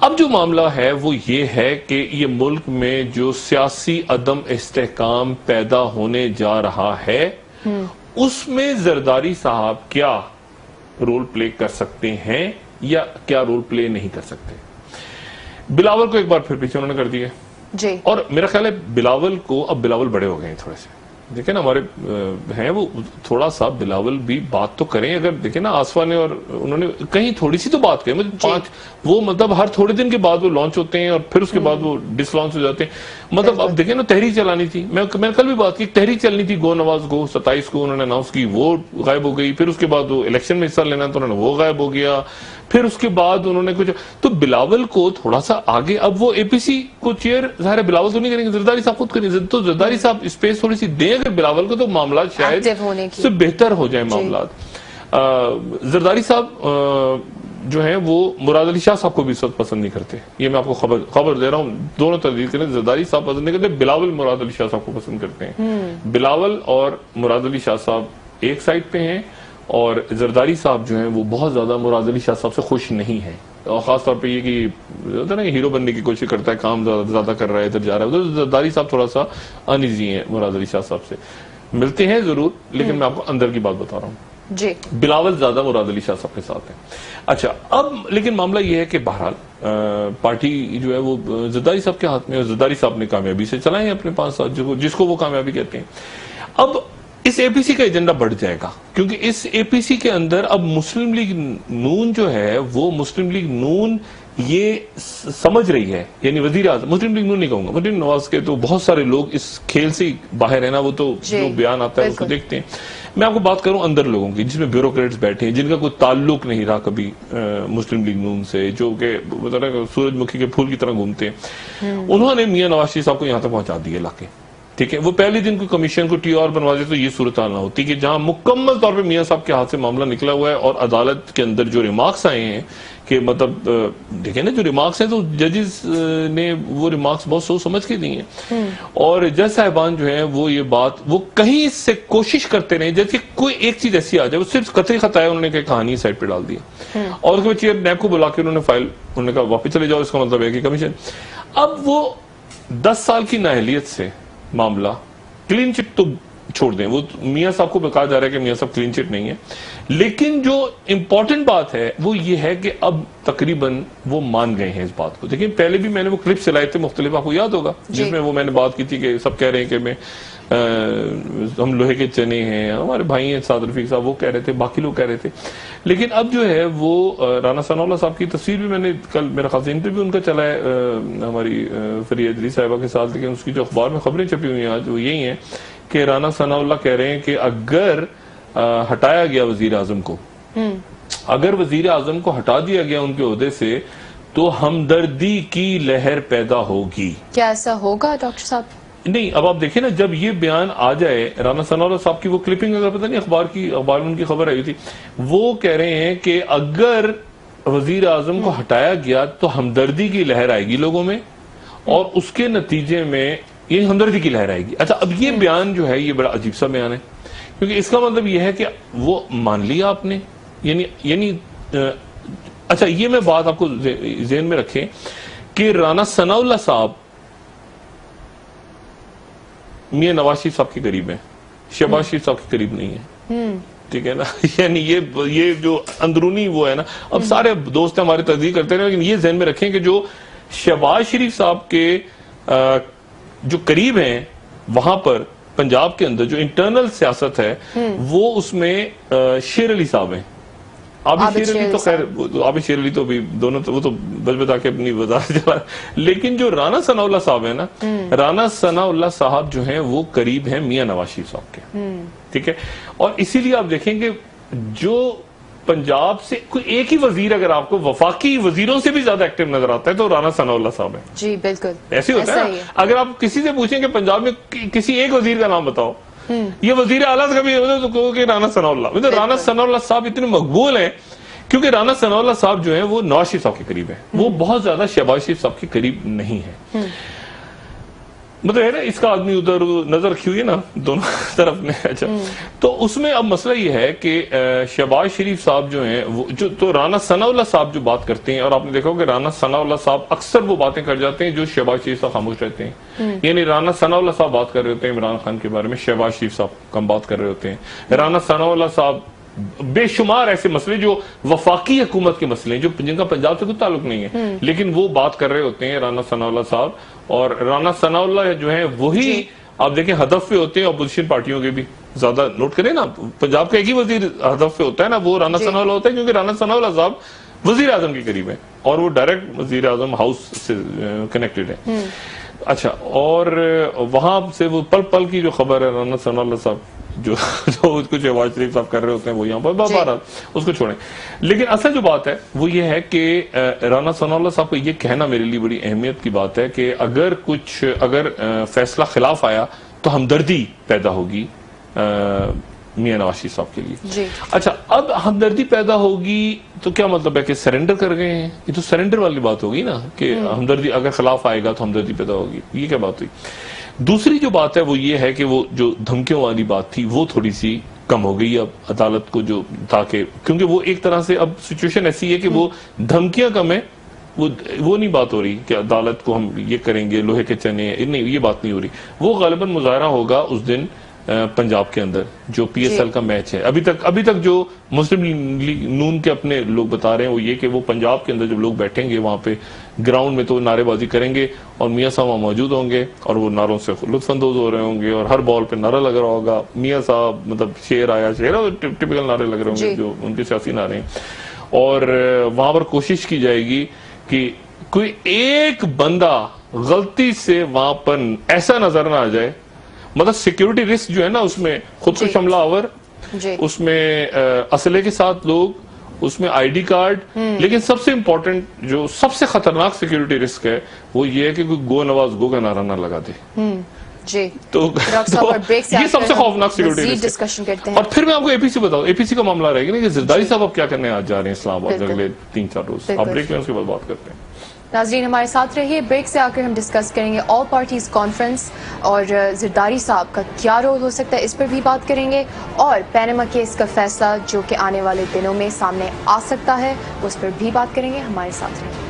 Speaker 2: اب جو معاملہ ہے وہ یہ ہے کہ یہ ملک میں جو سیاسی عدم استحکام پیدا ہونے جا رہا ہے اس میں زرداری صاحب کیا رول پلے کر سکتے ہیں یا کیا رول پلے نہیں کر سکتے. بلاول کو ایک بار پھر پیچھے انہوں نے کر دیا جی, اور میرا خیال ہے بلاول کو, اب بلاول بڑے ہو گئے ہیں تھوڑے سے, دیکھیں نا ہمارے ہیں وہ, تھوڑا سا بلاول بھی بات تو کریں. اگر دیکھیں نا آصفہ نے اور انہوں نے کہیں تھوڑی سی تو بات کہیں, وہ مطلب ہر تھوڑے دن کے بعد وہ لانچ ہوتے ہیں اور پھر اس کے بعد وہ ڈس لانچ ہو جاتے ہیں. مطلب اب دیکھیں نا تحریک چلانی تھی, میں نے کل بھی بات کی, تحریک چلنی تھی, گو نواز گو 27 کو انہوں نے اناؤنس کی, وہ غائب ہو گئی. پھر اس کے بعد وہ الیکشن میں حصہ لینا تو انہوں نے وہ غائب ہو گیا. پھر اس کے بعد انہوں نے کچھ, تو بلاول کو تھوڑا سا آگے, اب وہ اے پی سی کو چیئر ظاہر بلاول تو نہیں کریں گے, زرداری صاحب خود کریں, تو زرداری صاحب اسپیس تھوڑی سی دیں اگر بلاول کو, تو معاملات شاید سے بہتر ہو جائیں معاملات. زرداری صاحب جو ہیں وہ مراد علی شاہ صاحب کو بھی اس وقت پسند نہیں کرتے, یہ میں آپ کو خبر دے رہا ہوں, دونوں تردید کریں, زرداری صاحب پسند نہیں کرتے, بلاول مراد علی شاہ صاحب کو پسند کرتے ہیں. بلاول اور مراد علی شاہ صاحب ایک سائٹ پہ ہیں, اور زرداری صاحب جو ہیں وہ بہت زیادہ مراد علی شاہ صاحب سے خوش نہیں ہیں, اور خاص طور پہ یہ کہ ہیرو بننے کی کوشش کرتا ہے, کام زیادہ کر رہا ہے, ادھر جا رہا ہے ادھر. زرداری صاحب تھوڑا سا انیزی ہیں مراد علی شاہ صاحب سے, ملتے ہیں ضرور, لیکن میں آپ کو اندر کی بات بتا رہا ہوں جی, بلاول زیادہ مراد علی شاہ صاحب کے ساتھ ہیں. اچھا, اب لیکن معاملہ یہ ہے کہ بہرحال پارٹی جو ہے وہ زرداری صاحب کے ہاتھ میں, اور زرداری صاحب نے کامیابی سے چلائے ہیں اپنے 5 سال, جس کو وہ کامیابی کہتے ہیں. اب اس اے پی سی کا ایجنڈا بڑھ جائے گا, کیونکہ اس اے پی سی کے اندر اب مسلم لیگ نون جو ہے وہ مسلم لیگ نون یہ سمجھ رہی ہے, یعنی وزیر اعظم, مسلم لیگ نون نہیں کہوں گا, مریم نواز کے تو بہت سارے لوگ اس کھیل سے باہر ہیں نا, وہ تو جو بیان آتا ہے اس کو دیکھتے ہیں. میں آپ کو بات کروں اندر لوگوں کی, جس میں بیوروکریٹس بیٹھے ہیں, جن کا کوئی تعلق نہیں رہا کبھی مسلم لیگ نون سے, جو کہ سورج مکھی کے پھول کی طرح گھومتے ہیں. انہوں نے میاں نواز شریف صاحب کو یہاں تک پہنچا دیا لا کے, ٹھیک ہے. وہ پہلے دن کوئی کمیشن کو ٹی آر بنوا دے تو یہ صورتحال نہ ہوتی کہ جہاں مکمل طور پہ میاں صاحب کے ہاتھ سے معاملہ نکلا ہوا ہے, اور عدالت کے اندر جو ریمارکس آئے ہیں کہ مطلب دیکھیں نا جو ریمارکس ہیں تو ججز نے وہ ریمارکس بہت سوچ سمجھ کے دی ہیں, اور جج صاحبان جو ہیں وہ یہ بات وہ کہیں سے کوشش کرتے رہے جیسے کوئی ایک چیز ایسی آ جائے, وہ صرف قطعی خطا ہے, انہوں نے کہ کہانی سائٹ پہ ڈال دیا, اور اس کے بعد چیئر نیب کو بلا کے انہوں نے فائل, انہوں نے کہا واپس چلے جاؤ, اس کا مطلب ہے کہ کمیشن. اب وہ 10 سال کی نااہلیت سے معاملہ, کلین چٹ تو چھوڑ دیں, وہ میاں صاحب کو کہا جا رہا ہے کہ میاں صاحب کلین چٹ نہیں ہے, لیکن جو امپورٹنٹ بات ہے وہ یہ ہے کہ اب تقریباً وہ مان گئے ہیں اس بات کو. دیکھیں پہلے بھی میں نے وہ کلپس چلائے تھے مختلف, آپ کو یاد ہوگا, جس میں وہ میں نے بات کی تھی کہ سب کہہ رہے ہیں کہ ہم لوہے کے چنے ہیں, ہمارے بھائی ہیں سعد رفیق صاحب وہ کہہ رہے تھے, باقی لوگ کہہ رہے تھے. لیکن اب جو ہے وہ رانا ثناء اللہ صاحب کی تصویر بھی میں نے کل, میرا خاص انٹرویو ان کا چلا ہے ہماری فریہ عدلی صاحبہ کے ساتھ, لیکن اس کی جو اخبار میں خبریں چھپی ہوئی ہیں آج وہ یہی ہیں کہ رانا ثناء اللہ کہہ رہے ہیں کہ اگر ہٹایا گیا وزیر اعظم کو, اگر وزیر اعظم کو ہٹا دیا گیا ان کے عہدے سے, تو ہمدردی کی لہر پیدا ہوگی.
Speaker 1: کیا ایسا ہوگا ڈاکٹر صاحب؟
Speaker 2: نہیں, اب آپ دیکھیں نا, جب یہ بیان آ جائے, رانا ثناء اللہ صاحب کی وہ کلپنگ اگر پتہ نہیں اخبار میں ان کی خبر آئی تھی, وہ کہہ رہے ہیں کہ اگر وزیر اعظم کو ہٹایا گیا تو ہمدردی کی لہر آئے گی لوگوں میں, اور اس کے نتیجے میں یہ ہمدردی کی لہر آئے گی. اچھا, اب یہ بیان جو ہے یہ بڑا عجیب سا بیان ہے, کیونکہ اس کا مطلب یہ ہے کہ وہ مان لیا آپ نے یعنی اچھا یہ میں بات آپ کو ذہن میں رکھیں کہ رانا ثناء اللہ صاحب میاں نواز شریف صاحب کے قریب ہیں، شہباز شریف صاحب کے قریب نہیں ہیں، ٹھیک ہے نا؟ یعنی یہ جو اندرونی وہ ہے نا، اب سارے دوست ہمارے تصدیق کرتے ہیں، لیکن یہ ذہن میں رکھیں کہ جو شہباز شریف صاحب کے جو قریب ہیں وہاں پر پنجاب کے اندر جو انٹرنل سیاست ہے وہ اس میں شیر علی صاحب ہیں، عابد شیر علی تو خیر عابد شیر علی تو بھی دونوں وہ تو بچ بتا کے اپنی وزارت چلا، لیکن جو رانا ثناء اللہ صاحب ہیں نا، رانا ثناء اللہ صاحب جو ہیں وہ قریب ہیں میاں نواز شریف صاحب کے، ٹھیک ہے؟ اور اسی لیے آپ دیکھیں کہ جو پنجاب سے کوئی ایک ہی وزیر اگر آپ کو وفاقی وزیروں سے بھی زیادہ ایکٹیو نظر آتا ہے تو رانا ثناء اللہ صاحب ہیں.
Speaker 1: جی بالکل
Speaker 2: ایسے ہوتا ہے نا. اگر آپ کسی سے پوچھیں کہ پنجاب میں کسی ایک وزیر کا نام بتاؤ, یہ وزیر اعلیٰ کا بھی تو کہو کہ رانا ثناء اللہ. رانا ثناء اللہ صاحب اتنے مقبول ہیں کیونکہ رانا ثناء اللہ صاحب جو ہیں وہ نواز شریف صاحب کے قریب ہیں, وہ بہت زیادہ شہباز شریف صاحب کے قریب نہیں ہیں. مطلب ہے نا اس کا آدمی ادھر نظر رکھی ہوئی ہے نا دونوں طرف میں. اچھا تو اس میں اب مسئلہ یہ ہے کہ شہباز شریف صاحب جو ہیں جو تو رانا ثناء اللہ صاحب جو بات کرتے ہیں, اور آپ نے دیکھا کہ رانا ثناء اللہ صاحب اکثر وہ باتیں کر جاتے ہیں جو شہباز شریف صاحب خاموش رہتے ہیں. یعنی رانا ثناء اللہ صاحب بات کر رہے ہوتے ہیں عمران خان کے بارے میں, شہباز شریف صاحب کم بات کر رہے ہوتے ہیں. رانا ثناء اللہ صاحب بے شمار ایسے مسئلے جو وفاقی حکومت کے مسئلے ہیں, جو جن کا پنجاب سے کوئی تعلق نہیں ہے, لیکن وہ بات کر رہے ہوتے ہیں رانا ثناء اللہ صاحب. اور رانا ثناء اللہ جو ہیں وہی آپ دیکھیں ہدف پہ ہوتے ہیں اپوزیشن پارٹیوں کے بھی. زیادہ نوٹ کریں نا, پنجاب کا ایک ہی وزیر ہدف پہ ہوتا ہے نا, وہ رانا ثناء اللہ ہوتا ہے, کیونکہ رانا ثناء اللہ صاحب وزیر اعظم کے قریب ہیں اور وہ ڈائریکٹ وزیر اعظم ہاؤس سے کنیکٹڈ ہے. اچھا, اور وہاں سے وہ پل پل کی جو خبر ہے رانا ثناء اللہ صاحب جو اس کو شہباز شریف صاحب کر رہے ہوتے ہیں وہ یہاں پر بہرحال اس کو چھوڑیں. لیکن اصل جو بات ہے وہ یہ ہے کہ رانا ثناء اللہ صاحب کو یہ کہنا میرے لیے بڑی اہمیت کی بات ہے کہ اگر فیصلہ خلاف آیا تو ہمدردی پیدا ہوگی میاں نواز شریف صاحب کے لیے. اچھا, اب ہمدردی پیدا ہوگی تو کیا مطلب ہے کہ سرنڈر کر گئے ہیں؟ یہ تو سرنڈر والی بات ہوگی نا کہ ہمدردی اگر خلاف آئے گا تو ہمدردی پیدا ہوگی. یہ کیا بات ہوئی؟ دوسری جو بات ہے وہ یہ ہے کہ وہ جو دھمکیوں والی بات تھی وہ تھوڑی سی کم ہو گئی اب عدالت کو, جو تاکہ کیونکہ وہ ایک طرح سے اب سچویشن ایسی ہے کہ وہ دھمکیاں کم ہیں, وہ نہیں بات ہو رہی کہ عدالت کو ہم یہ کریں گے لوہے کے چنے, نہیں یہ بات نہیں ہو رہی. وہ غالباً مظاہرہ ہوگا اس دن پنجاب کے اندر جو پی ایس ایل کا میچ ہے. ابھی تک جو مسلم لیگ نون کے اپنے لوگ بتا رہے ہیں وہ یہ کہ وہ پنجاب کے اندر جب لوگ بیٹھیں گے وہاں پہ گراؤنڈ میں تو نعرے بازی کریں گے اور میاں صاحب وہاں موجود ہوں گے اور وہ نعروں سے لطف اندوز ہو رہے ہوں گے اور ہر بال پہ نعرہ لگ رہا ہوگا میاں صاحب, مطلب شیر آیا شیر, ٹپیکل نعرے لگ رہے ہوں گے جو ان کے سیاسی نعرے ہیں. اور وہاں پر کوشش کی جائے گی کہ کوئی ایک بندہ غلطی سے وہاں پر ایسا نظر نہ آ جائے, مطلب سیکیورٹی رسک جو ہے نا اس میں خود کو حملہ آور, اس میں اسلحے کے ساتھ لوگ, اس میں آئی ڈی کارڈ, لیکن سب سے امپورٹنٹ جو سب سے خطرناک سیکیورٹی رسک ہے وہ یہ ہے کہ کوئی گو نواز گو کا نعرہ نہ لگا دے. تو یہ سب سے خوفناک سیکیورٹی رسک ہے. اور پھر میں آپ کو اے پی سی بتاؤں, اے پی سی کا معاملہ رہے گا نا کہ زرداری صاحب اب کیا کرنے آج جا رہے ہیں اسلام آباد اگلے 3-4 روز. آپ بریک میں اس کے بعد بات کرتے ہیں.
Speaker 1: ناظرین ہمارے ساتھ رہیے, بریک سے آ کر ہم ڈسکس کریں گے آل پارٹیز کانفرنس اور زرداری صاحب کا کیا رول ہو سکتا ہے, اس پر بھی بات کریں گے, اور پینما کیس کا فیصلہ جو کہ آنے والے دنوں میں سامنے آ سکتا ہے اس پر بھی بات کریں گے. ہمارے ساتھ رہیے.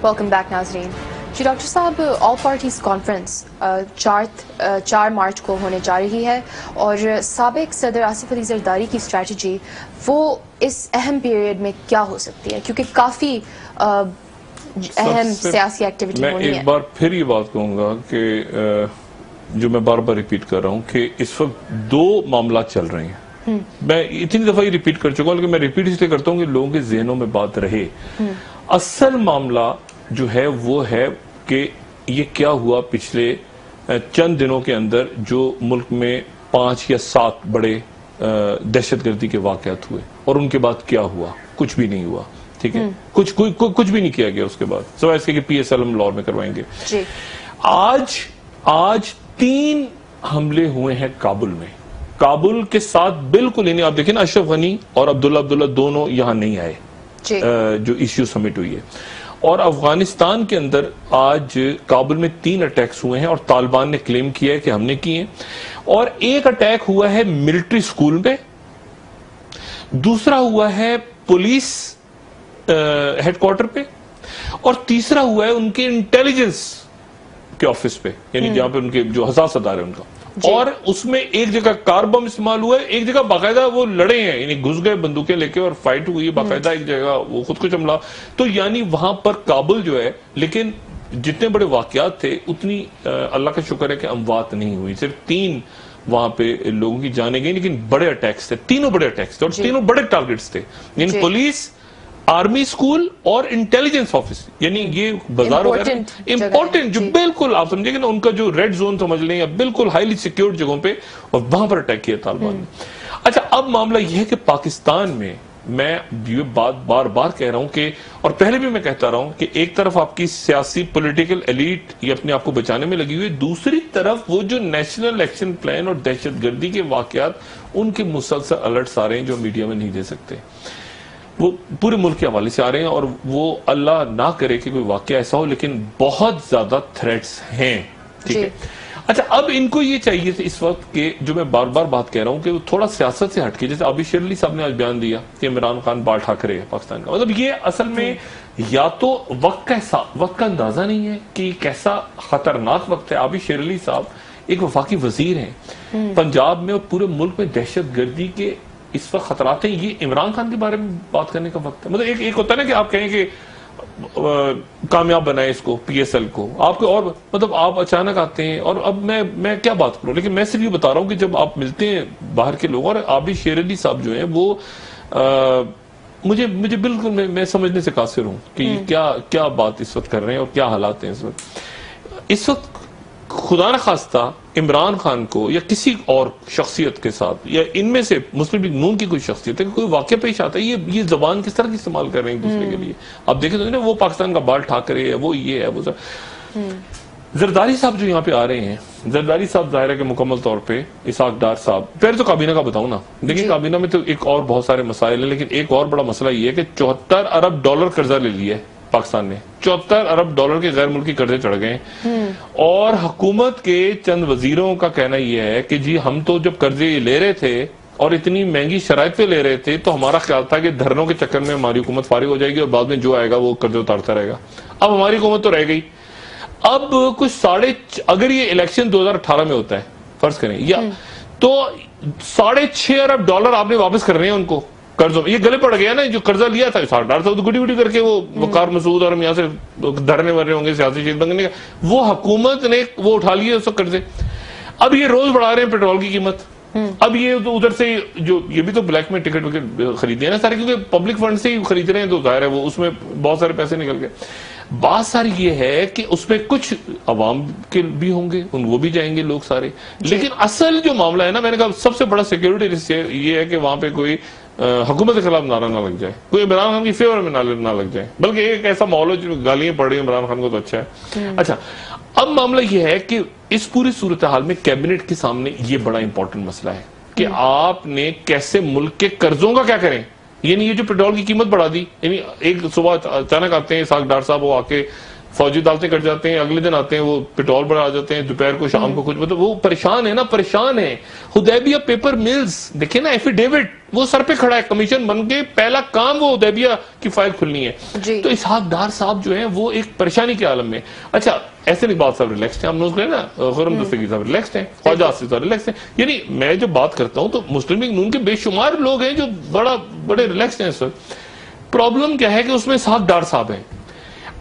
Speaker 1: ویلکم بیک ناظرین. جی ڈاکٹر صاحب, آل پارٹیز کانفرنس 4 مارچ کو ہونے جا رہی ہے, اور سابق صدر آصف علی زرداری کی اسٹریٹجی وہ اس اہم پیریڈ میں کیا ہو سکتی ہے, کیونکہ کافی اہم سیاسی ایکٹیویٹی ہونی ہے.
Speaker 2: میں ایک بار پھر یہ بات کہوں گا کہ جو میں بار بار ریپیٹ کر رہا ہوں کہ اس وقت 2 معاملات چل رہے ہیں. میں اتنی دفعہ یہ ریپیٹ کر چکا ہوں, لیکن میں ریپیٹ اس لیے کرتا ہوں کہ لوگوں کے ذہنوں میں بات رہے. اصل معاملہ جو ہے وہ ہے کہ یہ کیا ہوا پچھلے چند دنوں کے اندر جو ملک میں 5 یا 7 بڑے دہشت گردی کے واقعات ہوئے, اور ان کے بعد کیا ہوا؟ کچھ بھی نہیں ہوا. ٹھیک ہے, کچھ بھی نہیں کیا گیا اس کے بعد, سوائے اس کے کہ پی ایس ایل ہم لاہور میں کروائیں گے. آج 3 حملے ہوئے ہیں کابل میں. کابل کے ساتھ بالکل نہیں, آپ دیکھیں نا اشرف غنی اور عبداللہ دونوں یہاں نہیں آئے جو ایشیو سمٹ ہوئی ہے. اور افغانستان کے اندر آج کابل میں 3 اٹیکس ہوئے ہیں اور طالبان نے کلیم کیا ہے کہ ہم نے کیے ہیں. اور ایک اٹیک ہوا ہے ملٹری سکول میں, دوسرا ہوا ہے پولیس ہیڈ کوارٹر پہ, اور تیسرا ہوا ہے ان کے انٹیلیجنس کے آفس پہ, یعنی جہاں پہ ان کے جو حساس ادارے ان کا. اور اس میں ایک جگہ کار بم استعمال ہوا ہے, ایک جگہ باقاعدہ وہ لڑے ہیں, یعنی گھس گئے بندوقیں لے کے اور فائٹ ہوئی ہے باقاعدہ, ایک جگہ وہ خود کو حملہ. تو یعنی وہاں پر کابل جو ہے, لیکن جتنے بڑے واقعات تھے اتنی اللہ کا شکر ہے کہ اموات نہیں ہوئی, صرف 3 وہاں پہ لوگوں کی جانیں گئی, لیکن بڑے اٹیکس تھے, تینوں بڑے اٹیکس تھے اور تینوں بڑے ٹارگٹس تھے, یعنی پولیس, آرمی اسکول اور انٹیلیجنس آفس. یعنی یہ بازار امپورٹنٹ جو بالکل آپ سمجھے گے نا, ان کا جو ریڈ زون سمجھ لیں, یا بالکل ہائیلی سیکیورڈ جگہوں پہ, اور وہاں پر اٹیک کیا طالبان نے. اچھا, اب معاملہ یہ ہے کہ پاکستان میں میں یہ بات بار بار کہہ رہا ہوں کہ, اور پہلے بھی میں کہتا رہا ہوں کہ ایک طرف آپ کی سیاسی پولیٹیکل ایلیٹ یہ اپنے آپ کو بچانے میں لگی ہوئی, دوسری طرف وہ جو نیشنل ایکشن پلان اور دہشت گردی کے واقعات, ان کے مسلسل الرٹس آ رہے ہیں جو میڈیا میں نہیں دے سکتے. وہ پورے ملک کے حوالے سے آ رہے ہیں, اور وہ اللہ نہ کرے کہ کوئی واقعہ ایسا ہو, لیکن بہت زیادہ تھریٹس ہیں. ٹھیک ہے. اچھا, اب ان کو یہ چاہیے تھے اس وقت کہ, جو میں بار بار بات کہہ رہا ہوں کہ وہ تھوڑا سیاست سے ہٹ کے, جیسے ابھی شیر علی صاحب نے آج بیان دیا کہ عمران خان بال ٹھاکرے ہے پاکستان کا, مطلب یہ اصل میں یا تو وقت کا اندازہ نہیں ہے کہ کیسا خطرناک وقت ہے. ابھی شیر علی صاحب ایک وفاقی وزیر ہیں پنجاب میں, اور پورے ملک میں دہشت گردی کے اس وقت خطرات ہیں. یہ عمران خان کے بارے میں بات کرنے کا وقت ہے. مطلب ایک ہوتا ہے نا کہ آپ کہیں کہ کامیاب بنائے اس کو, پی ایس ایل کو, آپ کو, اور مطلب آپ اچانک آتے ہیں, اور اب میں کیا بات کروں, لیکن میں صرف یہ بتا رہا ہوں کہ جب آپ ملتے ہیں باہر کے لوگ, اور آبی شیر علی صاحب جو ہیں وہ مجھے بالکل میں سمجھنے سے قاصر ہوں کہ کیا بات اس وقت کر رہے ہیں اور کیا حالات ہیں اس وقت. اس وقت خدا نہ خواستہ عمران خان کو یا کسی اور شخصیت کے ساتھ, یا ان میں سے مسلم لیگ نون کی کوئی شخصیت ہے, کوئی واقعہ پیش آتا ہے, یہ زبان کس طرح کی استعمال کر رہے ہیں دوسرے کے لیے. آپ دیکھیں تو وہ پاکستان کا بال ٹھاکرے ہے, وہ یہ ہے, وہ زرداری صاحب جو یہاں پہ آ رہے ہیں, زرداری صاحب ظاہر ہے کہ مکمل طور پہ اسحاق ڈار صاحب, پہلے تو کابینہ کا بتاؤں نا. دیکھیں کابینہ میں تو ایک اور بہت سارے مسائل ہیں, لیکن ایک اور بڑا مسئلہ یہ ہے کہ $74 ارب قرضہ لے لیا ہے پاکستان نے. $74 ارب کے غیر ملکی قرضے چڑھ گئے ہیں, اور حکومت کے چند وزیروں کا کہنا یہ ہے کہ جی ہم تو جب قرضے لے رہے تھے اور اتنی مہنگی شرائط پہ لے رہے تھے, تو ہمارا خیال تھا کہ دھرنوں کے چکر میں ہماری حکومت فارغ ہو جائے گی اور بعد میں جو آئے گا وہ قرضے اتارتا رہے گا. اب ہماری حکومت تو رہ گئی. اب کچھ اگر یہ الیکشن 2018 میں ہوتا ہے فرض کریں, یا تو $6.5 ارب آپ نے واپس کر رہے ہیں ان کو قرضوں. یہ گلے پڑ گیا نا, جو قرضہ لیا تھا $60 تو گڈی گڈی کر کے وہ وقار مسعود اور ہم یہاں سے دھرنے ورنے ہوں گے سیاسی شہید بننے کا, وہ حکومت نے وہ اٹھا لیے اس وقت قرضے. اب یہ روز بڑھا رہے ہیں پیٹرول کی قیمت. اب یہ تو ادھر سے جو یہ بھی تو بلیک میں ٹکٹ وکٹ خریدے ہیں نا سارے, کیونکہ پبلک فنڈ سے ہی خرید رہے ہیں, تو ظاہر ہے وہ اس میں بہت سارے پیسے نکل گئے. بات ساری یہ ہے کہ اس میں کچھ عوام کے بھی ہوں گے, وہ بھی جائیں گے لوگ سارے, لیکن اصل جو معاملہ ہے نا, میں نے کہا سب سے بڑا سیکیورٹی رسک یہ ہے کہ وہاں پہ کوئی حکومت کے خلاف نعرہ نہ لگ جائے, کوئی عمران خان کی فیور میں نہ لگ جائے, بلکہ ایک ایسا ماحول ہو جو گالیاں پڑ رہی ہیں عمران خان کو تو اچھا ہے. اچھا, اب معاملہ یہ ہے کہ اس پوری صورتحال میں کیبنٹ کے سامنے یہ بڑا امپورٹنٹ مسئلہ ہے کہ آپ نے کیسے ملک کے قرضوں کا کیا کریں. یعنی یہ جو پیٹرول کی قیمت بڑھا دی, یعنی ایک صبح اچانک آتے ہیں اسحاق ڈار صاحب, وہ آ کے فوجی عدالتیں کٹ جاتے ہیں, اگلے دن آتے ہیں وہ پیٹرول بڑھا جاتے ہیں, دوپہر کو شام کو کچھ, مطلب وہ پریشان ہے نا, پریشان ہے. حدیبیہ پیپر ملز دیکھیں نا, ایفیڈیوٹ وہ سر پہ کھڑا ہے, کمیشن بن کے پہلا کام وہ حدیبیہ کی فائل کھلنی ہے. تو اسحاق ڈار صاحب جو ہیں وہ ایک پریشانی کے عالم میں. اچھا, ایسے نہیں بات صاحب ریلیکسڈ ہیں, ہم نوز کریں نا, خرم دستگیر صاحب ریلیکسڈ ہیں, خواجہ آصف صاحب ریلیکسڈ ہیں. یعنی میں جب بات کرتا ہوں تو مسلم لیگ نون کے بے شمار لوگ ہیں جو بڑے ریلیکسڈ ہیں اس وقت. پرابلم کیا ہے کہ اس میں اسحاق ڈار صاحب ہیں.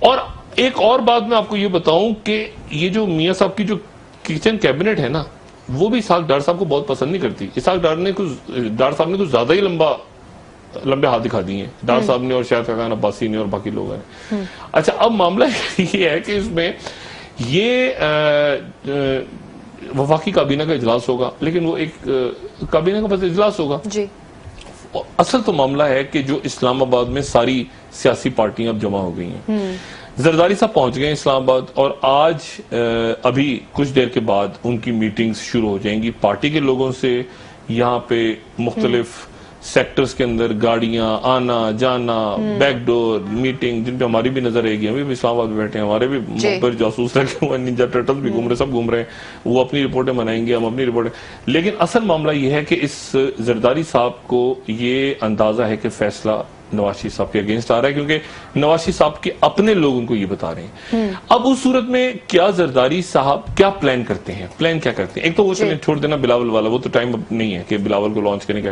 Speaker 2: اور ایک اور بات میں آپ کو یہ بتاؤں کہ یہ جو میاں صاحب کی جو کچن کیبنٹ ہے نا, وہ بھی اسحاق ڈار صاحب کو بہت پسند نہیں کرتی. اسحاق ڈار صاحب نے کچھ زیادہ ہی لمبے ہاتھ دکھا دیے ہیں, ڈار صاحب نے اور شاہد خاقان عباسی نے اور باقی لوگ ہیں. اچھا, اب معاملہ یہ ہے کہ اس میں یہ وفاقی کابینہ کا اجلاس ہوگا, لیکن وہ ایک کابینہ کا بس اجلاس ہوگا. اصل تو معاملہ ہے کہ جو اسلام آباد میں ساری سیاسی پارٹیاں اب جمع ہو گئی ہیں. زرداری صاحب پہنچ گئے اسلام آباد, اور آج ابھی کچھ دیر کے بعد ان کی میٹنگز شروع ہو جائیں گی پارٹی کے لوگوں سے. یہاں پہ مختلف سیکٹرز کے اندر گاڑیاں آنا جانا، بیک ڈور میٹنگ، جن پہ ہماری بھی نظر رہے گی، ہمیں بھی اسلام آباد میں بیٹھے ہیں، ہمارے بھی منہ پر جاسوس رکھے ہوئے، نینجا ٹرٹلز بھی گھوم رہے، سب گھوم رہے ہیں، وہ اپنی رپورٹیں بنائیں گے، ہم اپنی رپورٹیں. لیکن اصل معاملہ یہ ہے کہ اس زرداری صاحب کو یہ اندازہ ہے کہ فیصلہ نواز شریف صاحب کے اگینسٹ آ رہا ہے، کیونکہ نواز شریف صاحب کے اپنے لوگوں کو یہ بتا رہے ہیں. اب اس صورت میں کیا زرداری صاحب کیا پلان کرتے ہیں؟ ایک تو وہ چلیں چھوڑ دینا بلاول والا، وہ تو ٹائم اب نہیں ہے کہ بلاول کو لانچ کرنے کا.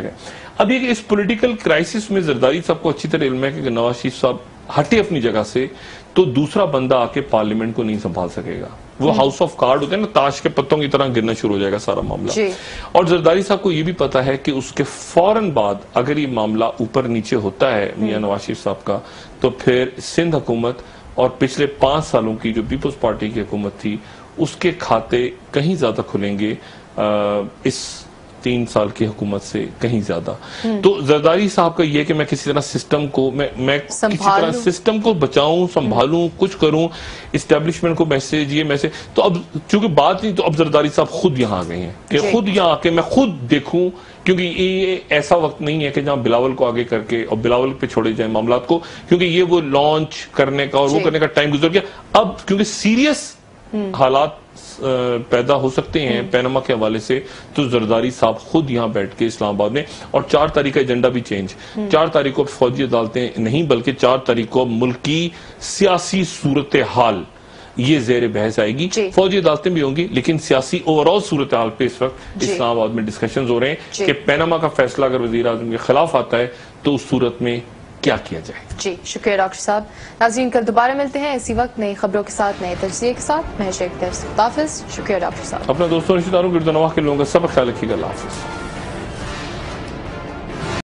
Speaker 2: اب یہ کہ اس پولیٹیکل کرائسس میں زرداری صاحب کو اچھی طرح علم ہے کہ نواز شریف صاحب ہٹے اپنی جگہ سے تو دوسرا بندہ آ کے پارلیمنٹ کو نہیں سنبھال سکے گا. وہ ہاؤس آف کارڈ ہوتے ہیں نا، تاش کے پتوں کی طرح گرنا شروع ہو جائے گا سارا معاملہ. اور زرداری صاحب کو یہ بھی پتا ہے کہ اس کے فوراً بعد اگر یہ معاملہ اوپر نیچے ہوتا ہے میاں نواز شریف صاحب کا، تو پھر سندھ حکومت اور پچھلے 5 سالوں کی جو پیپلز پارٹی کی حکومت تھی اس کے کھاتے کہیں زیادہ کھلیں گے اس 3 سال کی حکومت سے کہیں زیادہ. تو زرداری صاحب کا یہ کہ میں کسی طرح سسٹم کو میں کسی طرح سسٹم کو بچاؤں، سنبھالوں، کچھ کروں، اسٹیبلشمنٹ کو میسج تو اب چونکہ بات نہیں، تو اب زرداری صاحب خود یہاں آ گئے ہیں کہ خود یہاں آ کے میں خود دیکھوں، کیونکہ یہ ایسا وقت نہیں ہے کہ جہاں بلاول کو آگے کر کے اور بلاول پہ چھوڑے جائیں معاملات کو، کیونکہ یہ وہ لانچ کرنے کا اور وہ کرنے کا ٹائم گزر گیا. اب کیونکہ سیریس حالات پیدا ہو سکتے ہیں پیناما کے حوالے سے، تو زرداری صاحب خود یہاں بیٹھ کے اسلام آباد میں، اور 4 تاریخ کا ایجنڈا بھی چینج، 4 تاریخ کو فوجی عدالتیں نہیں بلکہ 4 تاریخ کو ملکی سیاسی صورتحال یہ زیر بحث آئے گی. فوجی عدالتیں بھی ہوں گی لیکن سیاسی اوورآل صورتحال پہ اس وقت اسلام آباد میں ڈسکشنز ہو رہے ہیں کہ پیناما کا فیصلہ اگر وزیر اعظم کے خلاف آتا ہے تو اس صورت میں کیا کیا جائے.
Speaker 1: جی شکریہ ڈاکٹر صاحب. ناظرین کل دوبارہ ملتے ہیں اسی وقت نئی خبروں کے ساتھ، نئے تجزیے کے ساتھ. میں خدا حافظ. شکریہ ڈاکٹر صاحب.
Speaker 2: اپنے دوستوں رشتہ داروں گرد و نواح کے لوگوں کا سب خیال رکھیے گا. اللہ حافظ.